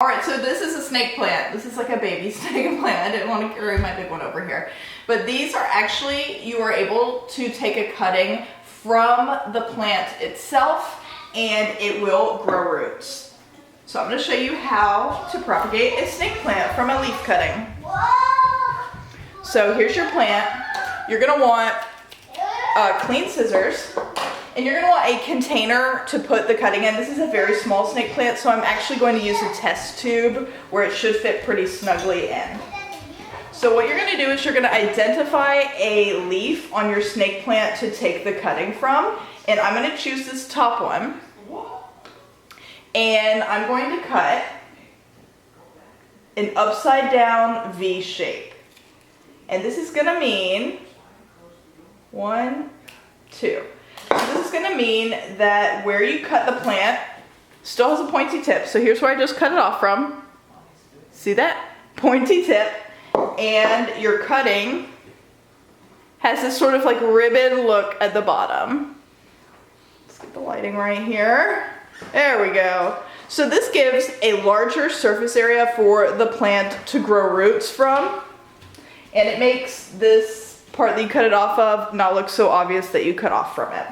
Alright, so this is a snake plant. This is like a baby snake plant. I didn't want to carry my big one over here. But these are actually, you are able to take a cutting from the plant itself and it will grow roots. So I'm going to show you how to propagate a snake plant from a leaf cutting. So here's your plant. You're going to want clean scissors. And you're going to want a container to put the cutting in. This is a very small snake plant, so I'm actually going to use a test tube where it should fit pretty snugly in. So what you're going to do is you're going to identify a leaf on your snake plant to take the cutting from. And I'm going to choose this top one. And I'm going to cut an upside down V shape. And this is going to mean 1, 2. So this is going to mean that where you cut the plant still has a pointy tip. So here's where I just cut it off from. See that? Pointy tip. And your cutting has this sort of like ribbon look at the bottom. Let's get the lighting right here. There we go. So this gives a larger surface area for the plant to grow roots from. And it makes this part that you cut it off of not look so obvious that you cut off from it.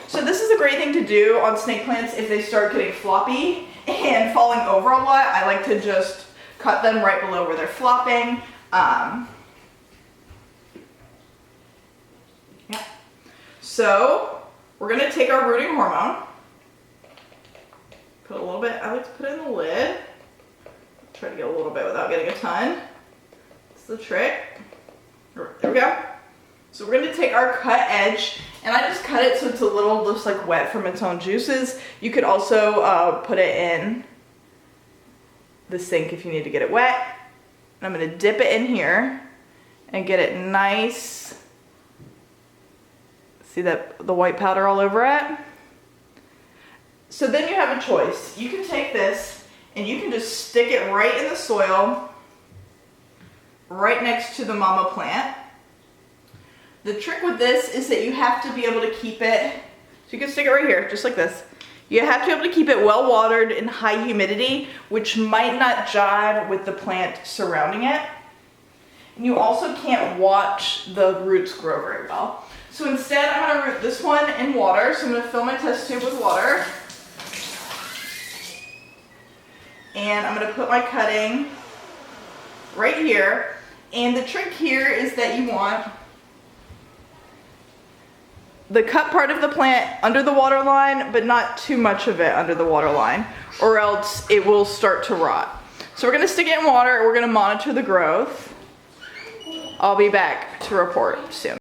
So this is a great thing to do on snake plants if they start getting floppy and falling over a lot. I like to just cut them right below where they're flopping. Yeah. So we're going to take our rooting hormone, put a little bit, I like to put it in the lid, try to get a little bit without getting a ton. That's the trick. There we go. So we're going to take our cut edge, and I just cut it so it's a little just like wet from its own juices. You could also put it in the sink if you need to get it wet. And I'm going to dip it in here and get it nice. See that the white powder all over it? So then you have a choice. You can take this and you can just stick it right in the soil, right next to the mama plant. The trick with this is that you have to be able to keep it, so you can stick it right here, just like this. You have to be able to keep it well watered in high humidity, which might not jive with the plant surrounding it. And you also can't watch the roots grow very well. So instead, I'm going to root this one in water. So I'm going to fill my test tube with water. And I'm going to put my cutting right here. And the trick here is that you want the cut part of the plant under the water line, but not too much of it under the water line, or else it will start to rot. So we're going to stick it in water, and we're going to monitor the growth. I'll be back to report soon.